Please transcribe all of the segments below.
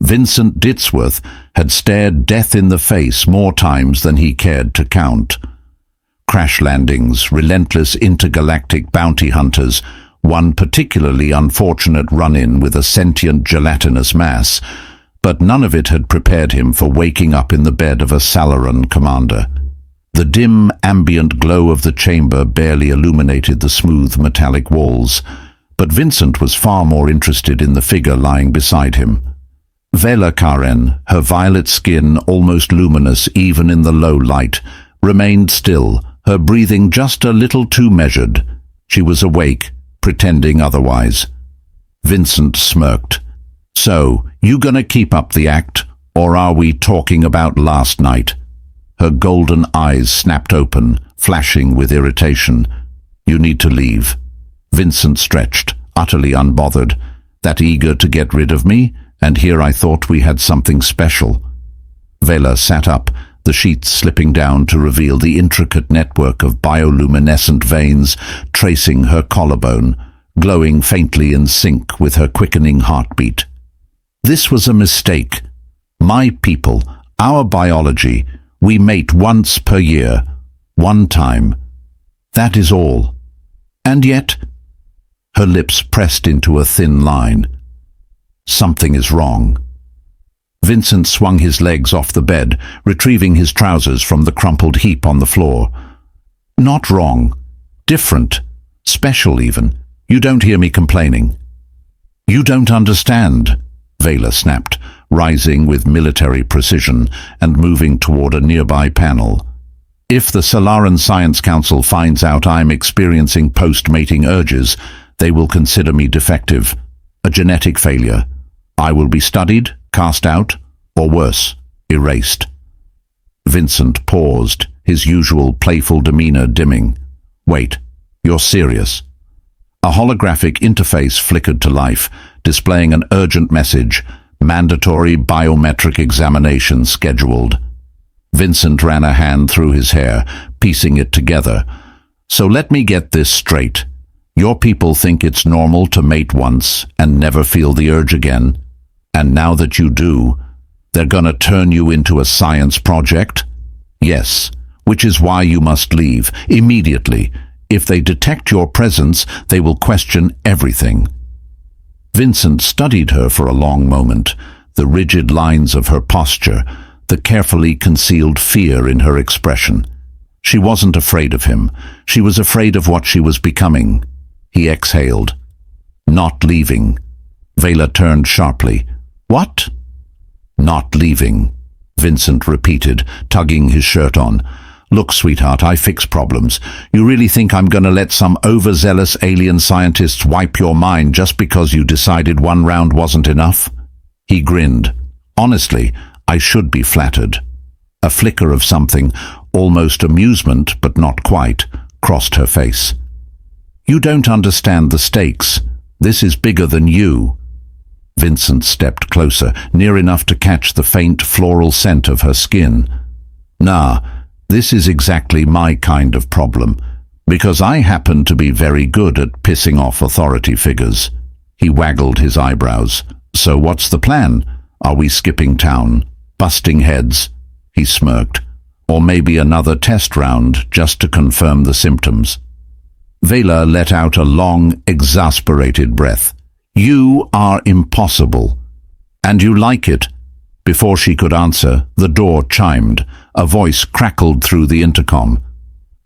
Vincent Ditzworth had stared death in the face more times than he cared to count. Crash landings, relentless intergalactic bounty hunters, one particularly unfortunate run-in with a sentient gelatinous mass, but none of it had prepared him for waking up in the bed of a Salaran commander. The dim, ambient glow of the chamber barely illuminated the smooth metallic walls, but Vincent was far more interested in the figure lying beside him. Vela Karen, her violet skin almost luminous even in the low light, remained still, her breathing just a little too measured. She was awake, pretending otherwise. Vincent smirked. "So, you gonna keep up the act, or are we talking about last night?" Her golden eyes snapped open, flashing with irritation. "You need to leave." Vincent stretched, utterly unbothered. "That eager to get rid of me? And here I thought we had something special." Vela sat up, the sheets slipping down to reveal the intricate network of bioluminescent veins tracing her collarbone, glowing faintly in sync with her quickening heartbeat. "This was a mistake. My people, our biology, we mate once per year, one time. That is all. And yet—" Her lips pressed into a thin line. "Something is wrong." Vincent swung his legs off the bed, retrieving his trousers from the crumpled heap on the floor. "Not wrong. Different. Special even. You don't hear me complaining." "You don't understand," Vela snapped, rising with military precision and moving toward a nearby panel. "If the Solaran Science Council finds out I'm experiencing post-mating urges, they will consider me defective, a genetic failure. I will be studied, cast out, or worse, erased." Vincent paused, his usual playful demeanor dimming. "Wait, you're serious?" A holographic interface flickered to life, displaying an urgent message: "Mandatory biometric examination scheduled." Vincent ran a hand through his hair, piecing it together. "So let me get this straight. Your people think it's normal to mate once and never feel the urge again? And now that you do, they're gonna turn you into a science project?" "Yes, which is why you must leave, immediately. If they detect your presence, they will question everything." Vincent studied her for a long moment, the rigid lines of her posture, the carefully concealed fear in her expression. She wasn't afraid of him. She was afraid of what she was becoming. He exhaled. "Not leaving." Vela turned sharply. "What?" "Not leaving," Vincent repeated, tugging his shirt on. "Look, sweetheart, I fix problems. You really think I'm gonna let some overzealous alien scientists wipe your mind just because you decided one round wasn't enough?" He grinned. "Honestly, I should be flattered." A flicker of something, almost amusement but not quite, crossed her face. "You don't understand the stakes. This is bigger than you." Vincent stepped closer, near enough to catch the faint floral scent of her skin. "Nah, this is exactly my kind of problem, because I happen to be very good at pissing off authority figures." He waggled his eyebrows. "So what's the plan? Are we skipping town? Busting heads?" He smirked. "Or maybe another test round just to confirm the symptoms?" Vela let out a long, exasperated breath. "You are impossible. And you like it." Before she could answer, the door chimed. A voice crackled through the intercom.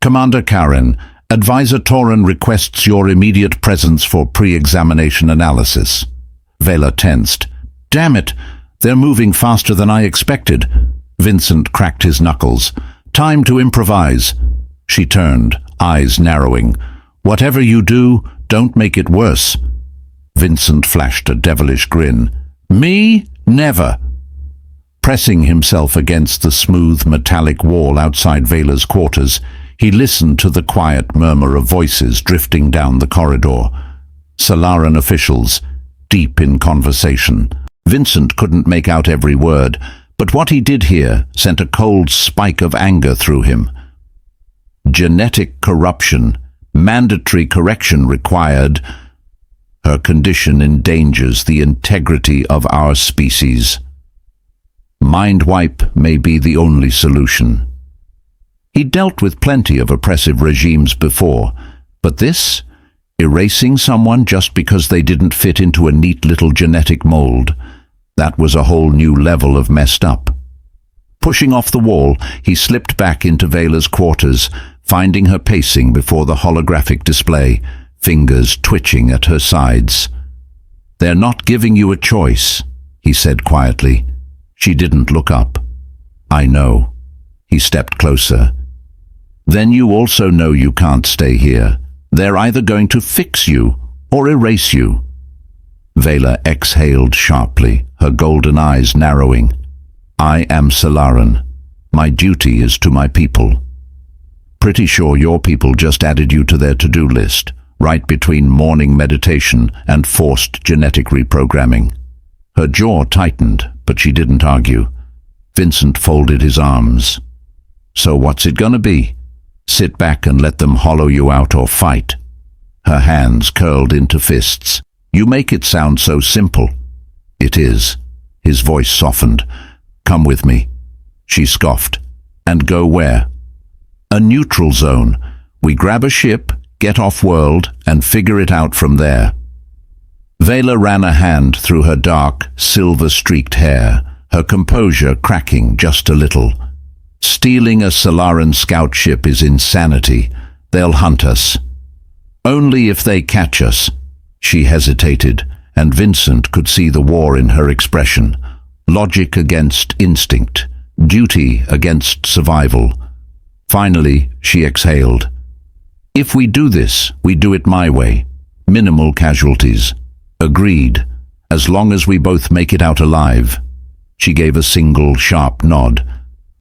"Commander Karen, Advisor Toran requests your immediate presence for pre-examination analysis." Vela tensed. "Damn it! They're moving faster than I expected." Vincent cracked his knuckles. "Time to improvise." She turned, eyes narrowing. "Whatever you do, don't make it worse." Vincent flashed a devilish grin. "Me? Never." Pressing himself against the smooth metallic wall outside Vela's quarters, he listened to the quiet murmur of voices drifting down the corridor. Solaran officials, deep in conversation. Vincent couldn't make out every word, but what he did hear sent a cold spike of anger through him. "Genetic corruption, mandatory correction required. Her condition endangers the integrity of our species." Mind wipe may be the only solution. He'd dealt with plenty of oppressive regimes before, but this, erasing someone just because they didn't fit into a neat little genetic mold, that was a whole new level of messed up. Pushing off the wall, he slipped back into Vela's quarters, finding her pacing before the holographic display, fingers twitching at her sides. "They're not giving you a choice," he said quietly. She didn't look up. "I know." He stepped closer. "Then you also know you can't stay here. They're either going to fix you or erase you." Vela exhaled sharply, her golden eyes narrowing. "I am Solaran. My duty is to my people." "Pretty sure your people just added you to their to-do list, right between morning meditation and forced genetic reprogramming." Her jaw tightened, but she didn't argue. Vincent folded his arms. "So what's it gonna be? Sit back and let them hollow you out or fight?" Her hands curled into fists. "You make it sound so simple." "It is." His voice softened. "Come with me." She scoffed. "And go where?" "A neutral zone. We grab a ship, get off-world, and figure it out from there." Vela ran a hand through her dark, silver-streaked hair, her composure cracking just a little. "Stealing a Solaran scout ship is insanity. They'll hunt us." "Only if they catch us." She hesitated, and Vincent could see the war in her expression. Logic against instinct, duty against survival. Finally, she exhaled. "If we do this, we do it my way. Minimal casualties." "Agreed, as long as we both make it out alive." She gave a single, sharp nod.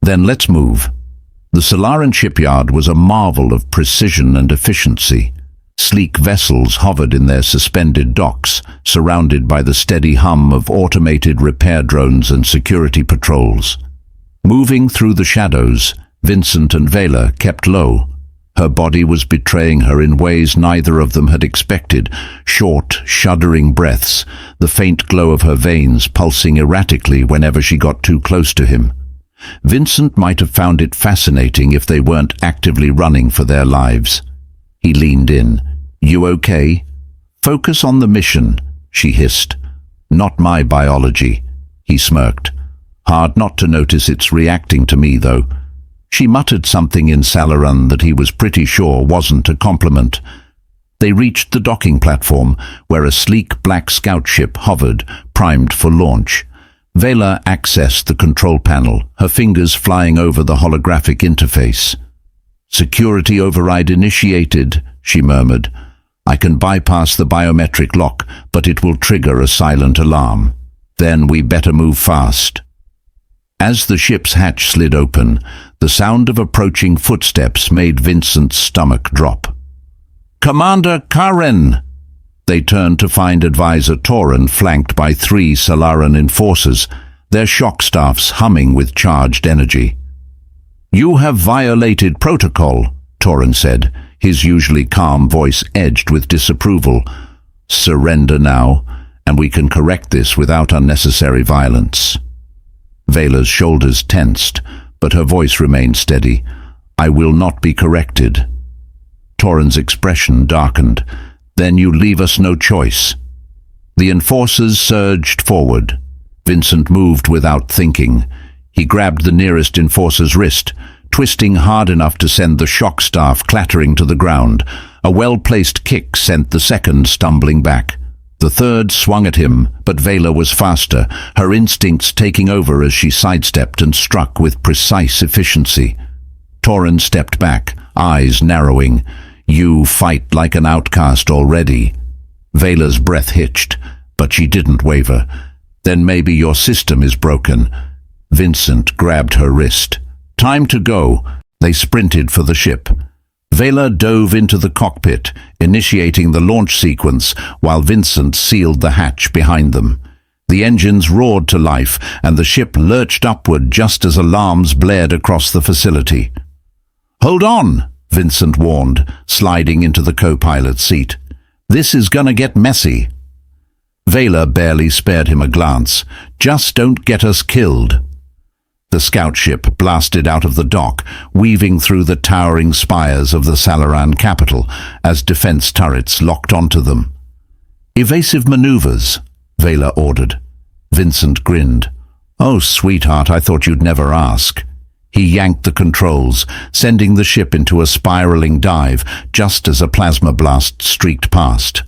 "Then let's move." The Solaran shipyard was a marvel of precision and efficiency. Sleek vessels hovered in their suspended docks, surrounded by the steady hum of automated repair drones and security patrols. Moving through the shadows, Vincent and Vela kept low. Her body was betraying her in ways neither of them had expected. Short, shuddering breaths, the faint glow of her veins pulsing erratically whenever she got too close to him. Vincent might have found it fascinating if they weren't actively running for their lives. He leaned in. "You okay?" "Focus on the mission," she hissed. "Not my biology." He smirked. "Hard not to notice it's reacting to me, though." She muttered something in Solaran that he was pretty sure wasn't a compliment. They reached the docking platform, where a sleek black scout ship hovered, primed for launch. Vela accessed the control panel, her fingers flying over the holographic interface. "Security override initiated," she murmured. "I can bypass the biometric lock, but it will trigger a silent alarm. Then we better move fast." As the ship's hatch slid open, the sound of approaching footsteps made Vincent's stomach drop. "Commander Karen!" They turned to find Advisor Torin flanked by 3 Solaran enforcers, their shock staffs humming with charged energy. "You have violated protocol," Torin said, his usually calm voice edged with disapproval. "Surrender now, and we can correct this without unnecessary violence." Vela's shoulders tensed, but her voice remained steady. "I will not be corrected." Torin's expression darkened. "Then you leave us no choice." The enforcers surged forward. Vincent moved without thinking. He grabbed the nearest enforcer's wrist, twisting hard enough to send the shock staff clattering to the ground. A well-placed kick sent the second stumbling back. The third swung at him, but Vela was faster, her instincts taking over as she sidestepped and struck with precise efficiency. Torin stepped back, eyes narrowing. "You fight like an outcast already." Vela's breath hitched, but she didn't waver. "Then maybe your system is broken." Vincent grabbed her wrist. "Time to go." They sprinted for the ship. Vela dove into the cockpit, initiating the launch sequence while Vincent sealed the hatch behind them. The engines roared to life, and the ship lurched upward just as alarms blared across the facility. "Hold on," Vincent warned, sliding into the co-pilot's seat. "This is gonna get messy." Vela barely spared him a glance. "Just don't get us killed." The scout ship blasted out of the dock, weaving through the towering spires of the Salaran capital as defense turrets locked onto them. "Evasive maneuvers," Vela ordered. Vincent grinned. "Oh, sweetheart, I thought you'd never ask." He yanked the controls, sending the ship into a spiraling dive just as a plasma blast streaked past.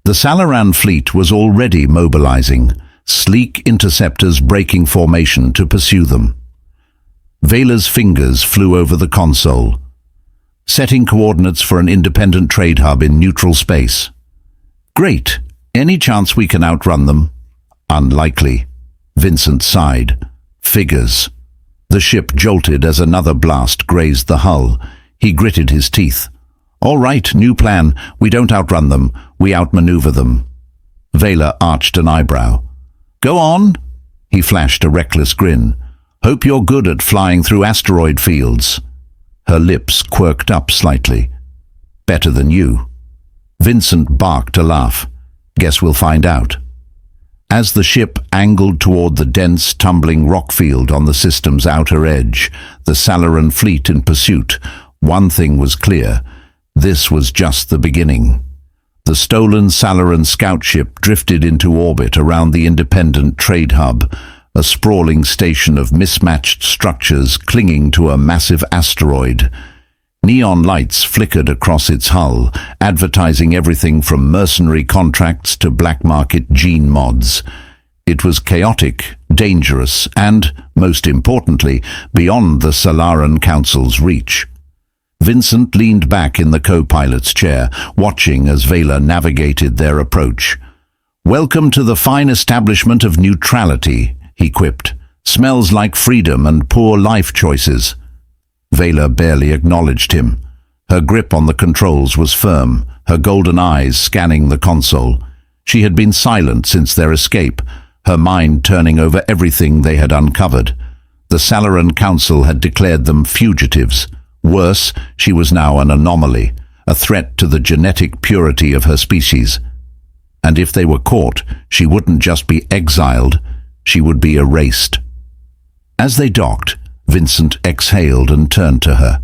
The Salaran fleet was already mobilizing, sleek interceptors breaking formation to pursue them. Vela's fingers flew over the console, setting coordinates for an independent trade hub in neutral space. "Great. Any chance we can outrun them?" "Unlikely." Vincent sighed. "Figures." The ship jolted as another blast grazed the hull. He gritted his teeth. "All right, new plan. We don't outrun them. We outmaneuver them." Vela arched an eyebrow. "Go on." He flashed a reckless grin. "Hope you're good at flying through asteroid fields." Her lips quirked up slightly. "Better than you." Vincent barked a laugh. "Guess we'll find out." As the ship angled toward the dense, tumbling rock field on the system's outer edge, the Salaran fleet in pursuit, one thing was clear. This was just the beginning. The stolen Salaran scout ship drifted into orbit around the independent trade hub, a sprawling station of mismatched structures clinging to a massive asteroid. Neon lights flickered across its hull, advertising everything from mercenary contracts to black market gene mods. It was chaotic, dangerous, and, most importantly, beyond the Salaran Council's reach. Vincent leaned back in the co-pilot's chair, watching as Vela navigated their approach. "Welcome to the fine establishment of neutrality," he quipped. "Smells like freedom and poor life choices." Vela barely acknowledged him. Her grip on the controls was firm, her golden eyes scanning the console. She had been silent since their escape, her mind turning over everything they had uncovered. The Salaran Council had declared them fugitives. Worse, she was now an anomaly, a threat to the genetic purity of her species. And if they were caught, she wouldn't just be exiled, she would be erased. As they docked, Vincent exhaled and turned to her.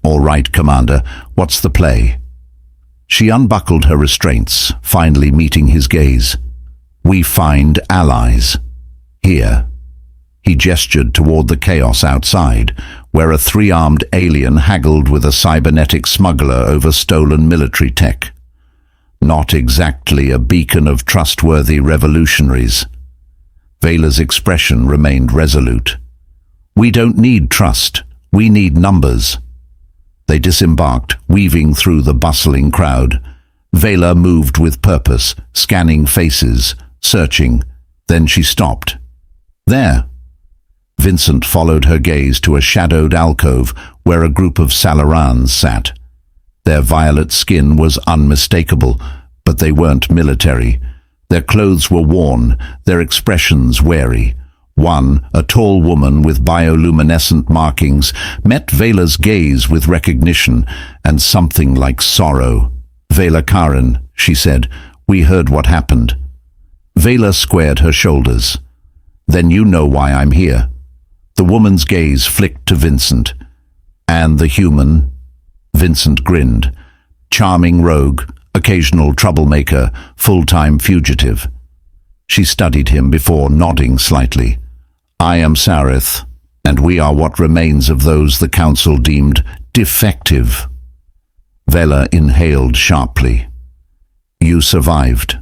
"All right, Commander, what's the play?" She unbuckled her restraints, finally meeting his gaze. "We find allies. Here." He gestured toward the chaos outside, where a three-armed alien haggled with a cybernetic smuggler over stolen military tech. Not exactly a beacon of trustworthy revolutionaries. Vela's expression remained resolute. "We don't need trust. We need numbers." They disembarked, weaving through the bustling crowd. Vela moved with purpose, scanning faces, searching. Then she stopped. "There." Vincent followed her gaze to a shadowed alcove where a group of Salarans sat. Their violet skin was unmistakable, but they weren't military. Their clothes were worn, their expressions wary. One, a tall woman with bioluminescent markings, met Vela's gaze with recognition and something like sorrow. "Vela Karen," she said, "we heard what happened." Vela squared her shoulders. "Then you know why I'm here." The woman's gaze flicked to Vincent. "And the human?" Vincent grinned. "Charming rogue, occasional troublemaker, full-time fugitive." She studied him before nodding slightly. "I am Sarith, and we are what remains of those the Council deemed defective." Vela inhaled sharply. "You survived."